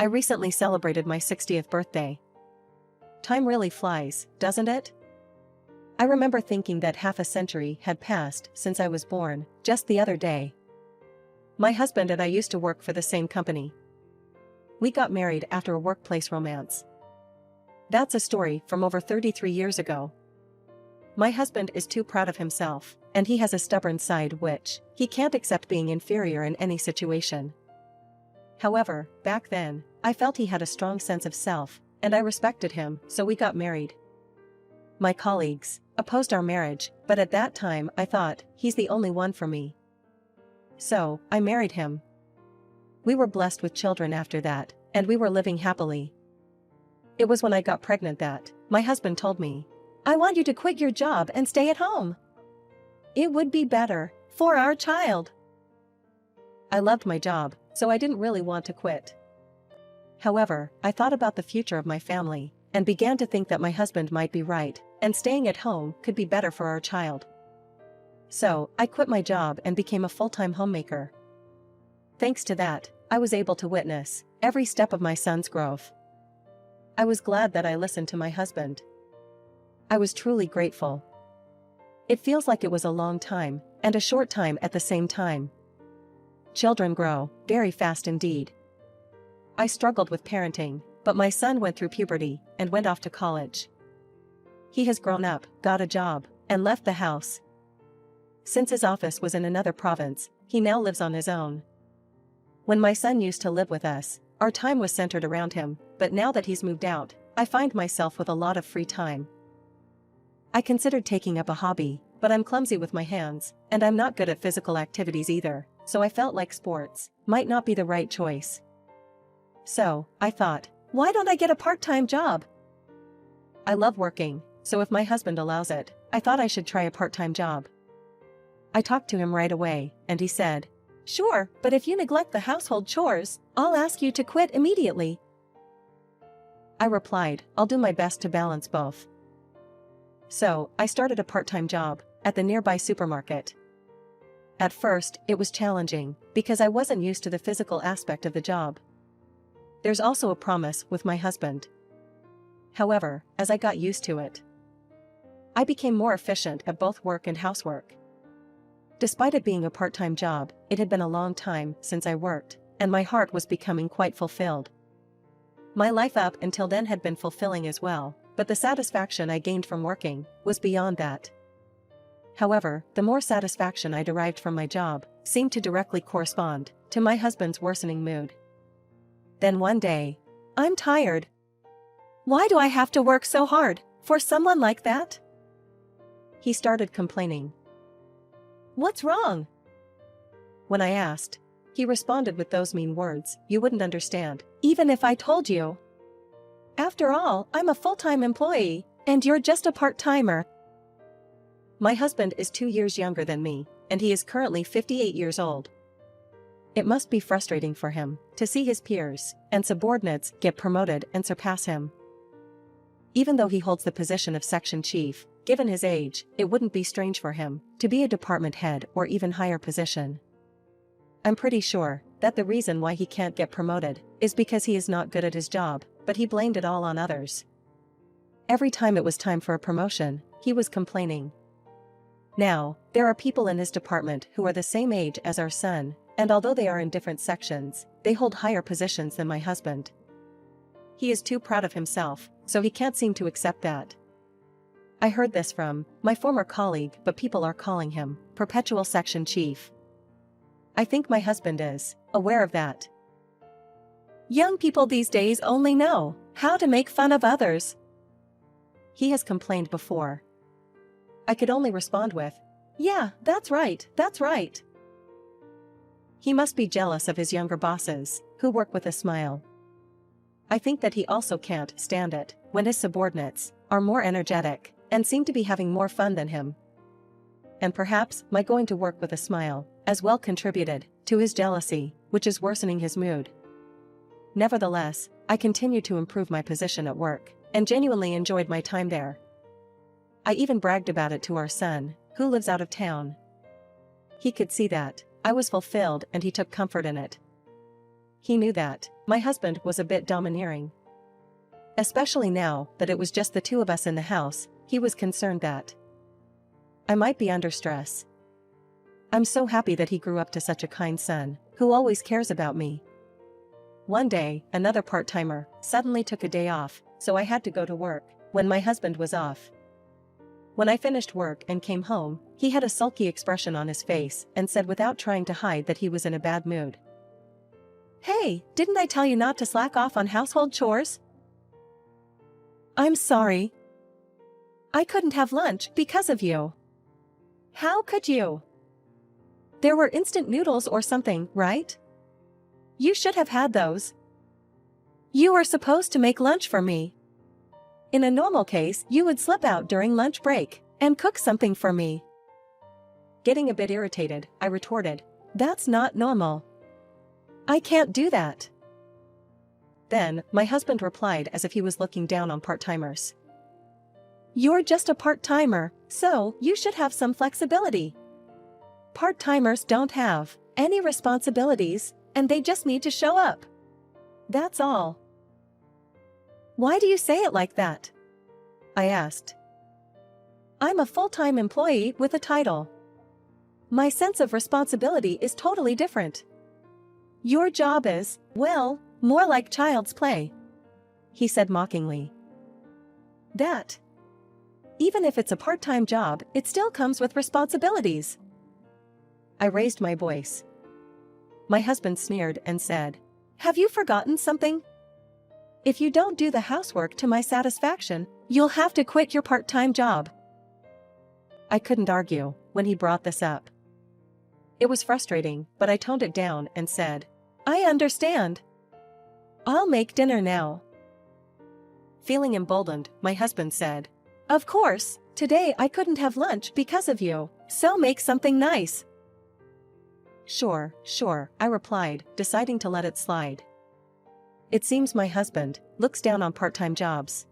I recently celebrated my 60th birthday. Time really flies, doesn't it? I remember thinking that half a century had passed since I was born, just the other day. My husband and I used to work for the same company. We got married after a workplace romance. That's a story from over 33 years ago. My husband is too proud of himself, and he has a stubborn side which he can't accept being inferior in any situation. However, back then, I felt he had a strong sense of self, and I respected him, so we got married. My colleagues opposed our marriage, but at that time I thought, he's the only one for me. So, I married him. We were blessed with children after that, and we were living happily. It was when I got pregnant that my husband told me, "I want you to quit your job and stay at home. It would be better for our child." I loved my job, so I didn't really want to quit. However, I thought about the future of my family, and began to think that my husband might be right, and staying at home could be better for our child. So, I quit my job and became a full-time homemaker. Thanks to that, I was able to witness every step of my son's growth. I was glad that I listened to my husband. I was truly grateful. It feels like it was a long time, and a short time at the same time. Children grow very fast indeed. I struggled with parenting, but my son went through puberty and went off to college. He has grown up, got a job, and left the house. Since his office was in another province, he now lives on his own. When my son used to live with us, our time was centered around him, but now that he's moved out, I find myself with a lot of free time. I considered taking up a hobby, but I'm clumsy with my hands, and I'm not good at physical activities either, so I felt like sports might not be the right choice. So, I thought, why don't I get a part-time job? I love working, so if my husband allows it, I thought I should try a part-time job. I talked to him right away, and he said, "Sure, but if you neglect the household chores, I'll ask you to quit immediately." I replied, "I'll do my best to balance both." So, I started a part-time job at the nearby supermarket. At first, it was challenging, because I wasn't used to the physical aspect of the job. There's also a promise with my husband. However, as I got used to it, I became more efficient at both work and housework. Despite it being a part-time job, it had been a long time since I worked, and my heart was becoming quite fulfilled. My life up until then had been fulfilling as well, but the satisfaction I gained from working was beyond that. However, the more satisfaction I derived from my job seemed to directly correspond to my husband's worsening mood. Then one day, "I'm tired. Why do I have to work so hard for someone like that?" He started complaining. "What's wrong?" When I asked, he responded with those mean words, "You wouldn't understand, even if I told you. After all, I'm a full-time employee, and you're just a part-timer." My husband is 2 years younger than me, and he is currently 58 years old. It must be frustrating for him to see his peers and subordinates get promoted and surpass him. Even though he holds the position of section chief, given his age, it wouldn't be strange for him to be a department head or even higher position. I'm pretty sure that the reason why he can't get promoted is because he is not good at his job, but he blamed it all on others. Every time it was time for a promotion, he was complaining. Now, there are people in his department who are the same age as our son, and although they are in different sections, they hold higher positions than my husband. He is too proud of himself, so he can't seem to accept that. I heard this from my former colleague, but people are calling him perpetual section chief. I think my husband is aware of that. "Young people these days only know how to make fun of others," he has complained before. I could only respond with, "Yeah, that's right, that's right." He must be jealous of his younger bosses, who work with a smile. I think that he also can't stand it when his subordinates are more energetic and seem to be having more fun than him. And perhaps my going to work with a smile as well contributed to his jealousy, which is worsening his mood. Nevertheless, I continue to improve my position at work, and genuinely enjoyed my time there. I even bragged about it to our son, who lives out of town. He could see that I was fulfilled and he took comfort in it. He knew that my husband was a bit domineering. Especially now that it was just the two of us in the house, he was concerned that I might be under stress. I'm so happy that he grew up to such a kind son, who always cares about me. One day, another part-timer suddenly took a day off, so I had to go to work when my husband was off. When I finished work and came home, he had a sulky expression on his face and said without trying to hide that he was in a bad mood. "Hey, didn't I tell you not to slack off on household chores?" "I'm sorry. I couldn't have lunch because of you." "How could you? There were instant noodles or something, right? You should have had those. You were supposed to make lunch for me. In a normal case, you would slip out during lunch break and cook something for me." Getting a bit irritated, I retorted, "That's not normal. I can't do that." Then, my husband replied as if he was looking down on part-timers. "You're just a part-timer, so you should have some flexibility. Part-timers don't have any responsibilities, and they just need to show up. That's all." "Why do you say it like that?" I asked. "I'm a full-time employee with a title. My sense of responsibility is totally different. Your job is, well, more like child's play," he said mockingly. "That. Even if it's a part-time job, it still comes with responsibilities." I raised my voice. My husband sneered and said, "Have you forgotten something? If you don't do the housework to my satisfaction, you'll have to quit your part-time job." I couldn't argue when he brought this up. It was frustrating, but I toned it down and said, "I understand. I'll make dinner now." Feeling emboldened, my husband said, "Of course, today I couldn't have lunch because of you, so make something nice." Sure, I replied, deciding to let it slide. It seems my husband looks down on part-time jobs.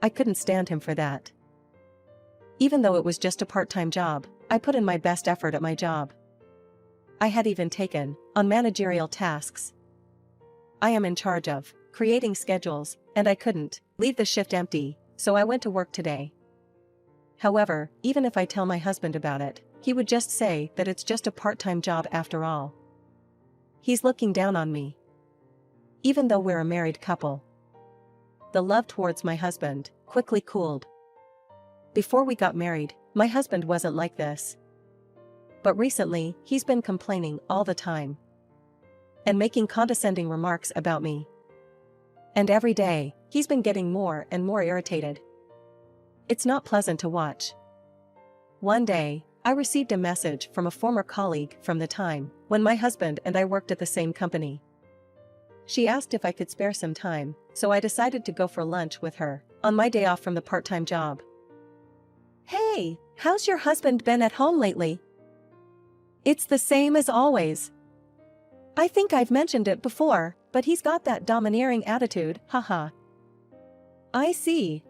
I couldn't stand him for that. Even though it was just a part-time job, I put in my best effort at my job. I had even taken on managerial tasks. I am in charge of creating schedules, and I couldn't leave the shift empty, so I went to work today. However, even if I tell my husband about it, he would just say that it's just a part-time job after all. He's looking down on me. Even though we're a married couple. The love towards my husband quickly cooled. Before we got married, my husband wasn't like this. But recently, he's been complaining all the time. And making condescending remarks about me. And every day, he's been getting more and more irritated. It's not pleasant to watch. One day, I received a message from a former colleague from the time when my husband and I worked at the same company. She asked if I could spare some time, so I decided to go for lunch with her on my day off from the part-time job. "Hey, how's your husband been at home lately?" "It's the same as always. I think I've mentioned it before, but he's got that domineering attitude, haha." "I see.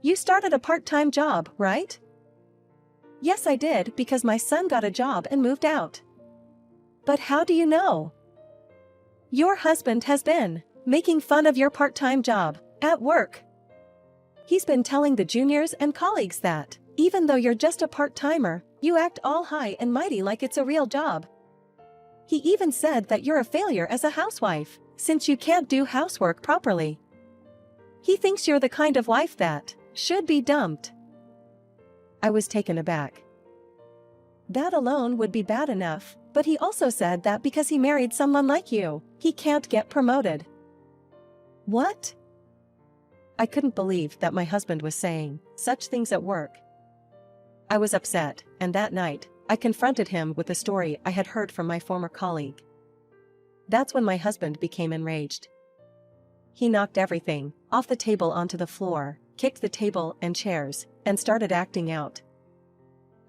You started a part-time job, right?" "Yes, I did because my son got a job and moved out." "But how do you know?" "Your husband has been making fun of your part-time job at work. He's been telling the juniors and colleagues that, even though you're just a part-timer, you act all high and mighty like it's a real job. He even said that you're a failure as a housewife, since you can't do housework properly. He thinks you're the kind of wife that should be dumped." I was taken aback. That alone would be bad enough, but he also said that because he married someone like you, he can't get promoted. What? I couldn't believe that my husband was saying such things at work. I was upset, and that night, I confronted him with the story I had heard from my former colleague. That's when my husband became enraged. He knocked everything off the table onto the floor, kicked the table and chairs, and started acting out.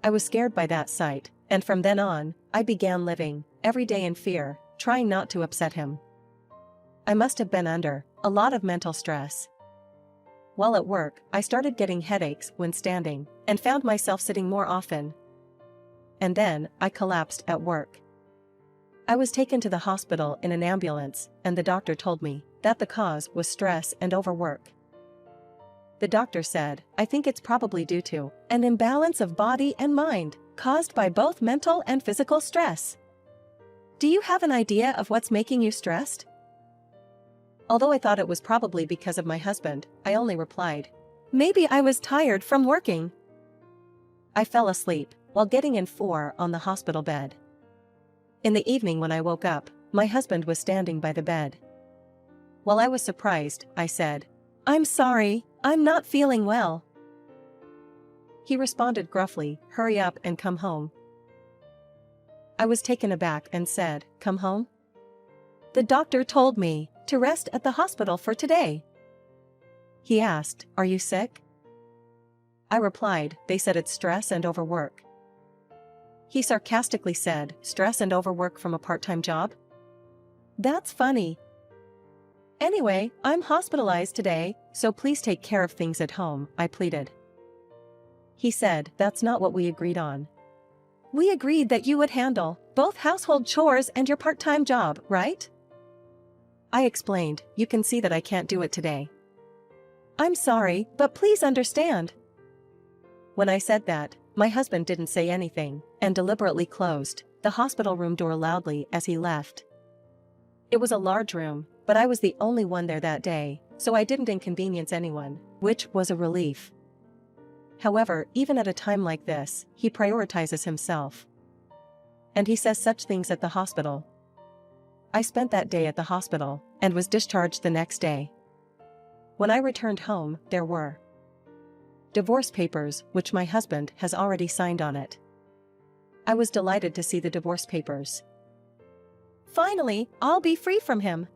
I was scared by that sight, and from then on, I began living every day in fear, trying not to upset him. I must have been under a lot of mental stress. While at work, I started getting headaches when standing, and found myself sitting more often. And then, I collapsed at work. I was taken to the hospital in an ambulance, and the doctor told me that the cause was stress and overwork. The doctor said, I think it's probably due to an imbalance of body and mind, caused by both mental and physical stress. Do you have an idea of what's making you stressed? Although I thought it was probably because of my husband, I only replied, maybe I was tired from working. I fell asleep while getting in 4 on the hospital bed. In the evening when I woke up, my husband was standing by the bed. While I was surprised, I said, I'm sorry, I'm not feeling well. He responded gruffly, hurry up and come home. I was taken aback and said, come home? The doctor told me to rest at the hospital for today. He asked, are you sick? I replied, they said it's stress and overwork. He sarcastically said, stress and overwork from a part-time job? That's funny. Anyway, I'm hospitalized today, so please take care of things at home, I pleaded. He said, that's not what we agreed on. We agreed that you would handle both household chores and your part-time job, right? I explained, you can see that I can't do it today. I'm sorry, but please understand. When I said that, my husband didn't say anything, and deliberately closed the hospital room door loudly as he left. It was a large room, but I was the only one there that day, so I didn't inconvenience anyone, which was a relief. However, even at a time like this, he prioritizes himself. And he says such things at the hospital. I spent that day at the hospital, and was discharged the next day. When I returned home, there were divorce papers, which my husband has already signed on it. I was delighted to see the divorce papers. Finally, I'll be free from him.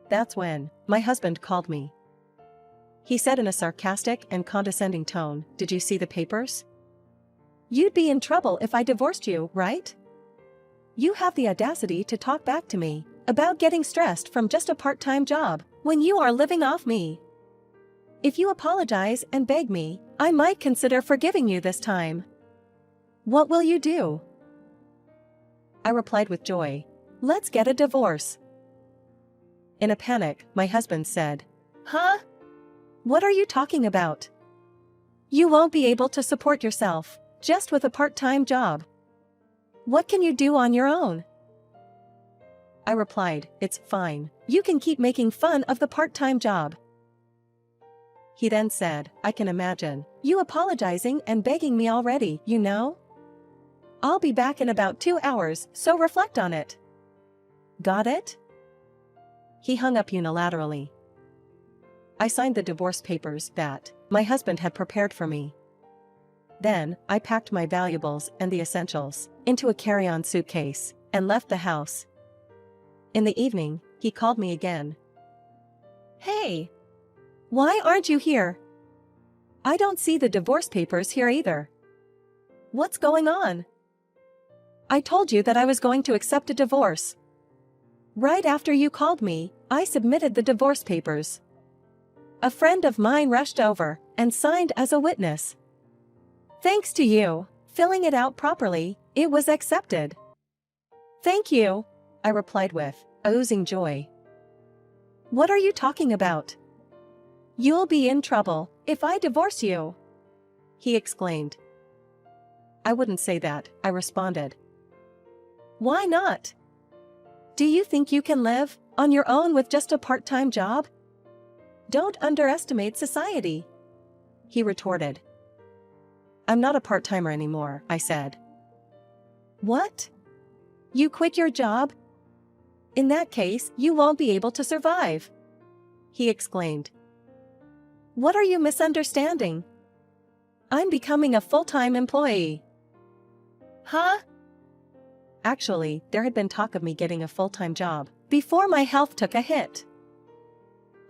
That's when my husband called me. He said in a sarcastic and condescending tone, did you see the papers? You'd be in trouble if I divorced you, right? You have the audacity to talk back to me about getting stressed from just a part-time job when you are living off me. If you apologize and beg me, I might consider forgiving you this time. What will you do? I replied with joy, let's get a divorce. In a panic, my husband said, huh? What are you talking about? You won't be able to support yourself, just with a part-time job. What can you do on your own? I replied, it's fine, you can keep making fun of the part-time job. He then said, I can imagine you apologizing and begging me already, you know? I'll be back in about 2 hours, so reflect on it. Got it? He hung up unilaterally. I signed the divorce papers that my husband had prepared for me. Then, I packed my valuables and the essentials into a carry-on suitcase and left the house. In the evening, he called me again. Hey! Why aren't you here? I don't see the divorce papers here either. What's going on? I told you that I was going to accept a divorce. Right after you called me, I submitted the divorce papers. A friend of mine rushed over and signed as a witness. Thanks to you filling it out properly, it was accepted. Thank you, I replied with oozing joy. What are you talking about? You'll be in trouble if I divorce you, he exclaimed. I wouldn't say that, I responded. Why not? Do you think you can live on your own with just a part-time job? Don't underestimate society, he retorted. I'm not a part-timer anymore, I said. What? You quit your job? In that case, you won't be able to survive, he exclaimed. What are you misunderstanding? I'm becoming a full-time employee. Huh? Actually, there had been talk of me getting a full-time job before my health took a hit.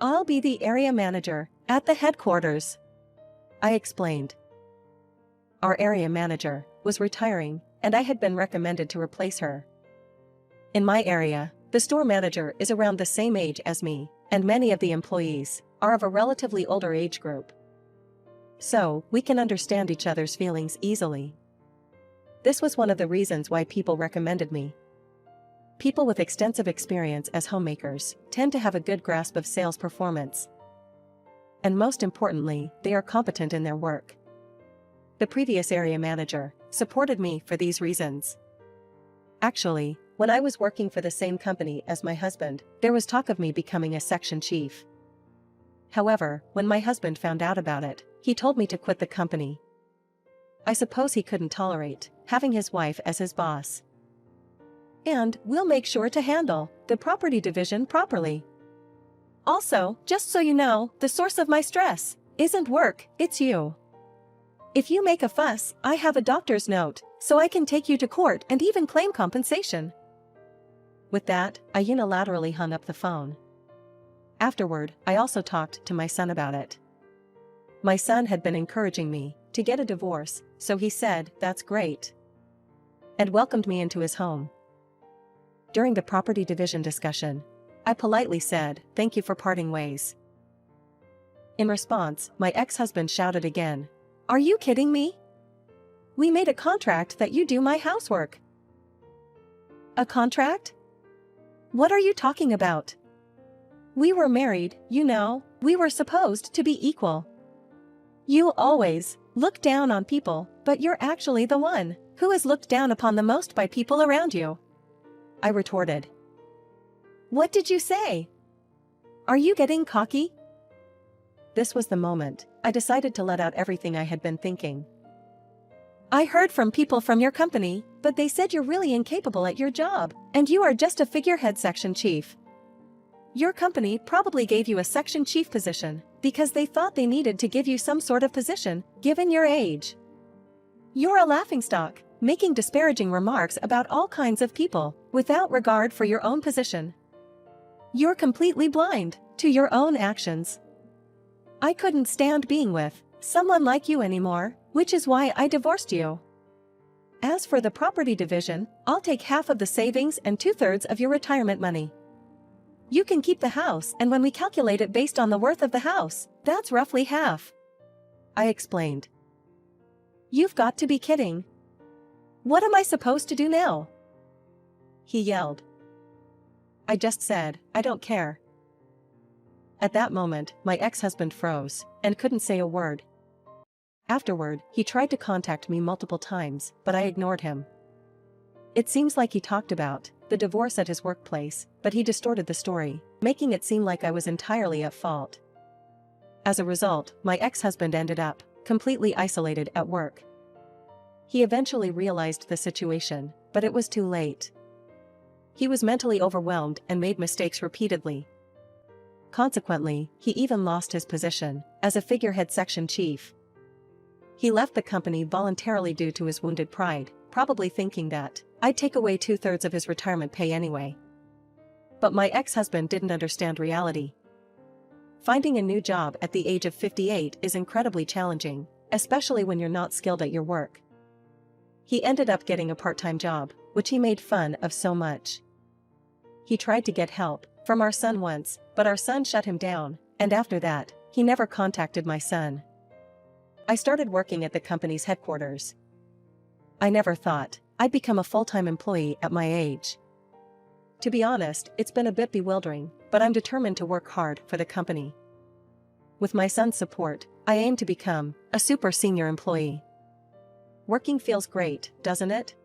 I'll be the area manager at the headquarters, I explained. Our area manager was retiring, and I had been recommended to replace her. In my area, the store manager is around the same age as me, and many of the employees are of a relatively older age group. So, we can understand each other's feelings easily. This was one of the reasons why people recommended me. People with extensive experience as homemakers tend to have a good grasp of sales performance. And most importantly, they are competent in their work. The previous area manager supported me for these reasons. Actually, when I was working for the same company as my husband, there was talk of me becoming a section chief. However, when my husband found out about it, he told me to quit the company. I suppose he couldn't tolerate having his wife as his boss. And we'll make sure to handle the property division properly. Also, just so you know, the source of my stress isn't work, it's you. If you make a fuss, I have a doctor's note, so I can take you to court and even claim compensation. With that, I unilaterally hung up the phone. Afterward, I also talked to my son about it. My son had been encouraging me to get a divorce, so he said, "That's great," and welcomed me into his home. During the property division discussion, I politely said, "Thank you for parting ways." In response, my ex-husband shouted again, "Are you kidding me? We made a contract that you do my housework." "A contract? What are you talking about? We were married, you know, we were supposed to be equal. You always look down on people, but you're actually the one who is looked down upon the most by people around you," I retorted. "What did you say? Are you getting cocky?" This was the moment I decided to let out everything I had been thinking. "I heard from people from your company, but they said you're really incapable at your job, and you are just a figurehead section chief. Your company probably gave you a section chief position because they thought they needed to give you some sort of position, given your age. You're a laughingstock, making disparaging remarks about all kinds of people, without regard for your own position. You're completely blind to your own actions. I couldn't stand being with someone like you anymore, which is why I divorced you. As for the property division, I'll take half of the savings and 2/3 of your retirement money. You can keep the house, and when we calculate it based on the worth of the house, that's roughly half," I explained. "You've got to be kidding. What am I supposed to do now?" he yelled. I just said, "I don't care." At that moment, my ex-husband froze and couldn't say a word. Afterward, he tried to contact me multiple times, but I ignored him. It seems like he talked about the divorce at his workplace, but he distorted the story, making it seem like I was entirely at fault. As a result, my ex-husband ended up completely isolated at work. He eventually realized the situation, but it was too late. He was mentally overwhelmed and made mistakes repeatedly. Consequently, he even lost his position as a figurehead section chief. He left the company voluntarily due to his wounded pride, probably thinking that I'd take away 2/3 of his retirement pay anyway. But my ex-husband didn't understand reality. Finding a new job at the age of 58 is incredibly challenging, especially when you're not skilled at your work. He ended up getting a part-time job, which he made fun of so much. He tried to get help from our son once, but our son shut him down, and after that, he never contacted my son. I started working at the company's headquarters. I never thought I'd become a full-time employee at my age. To be honest, it's been a bit bewildering, but I'm determined to work hard for the company. With my son's support, I aim to become a super senior employee. Working feels great, doesn't it?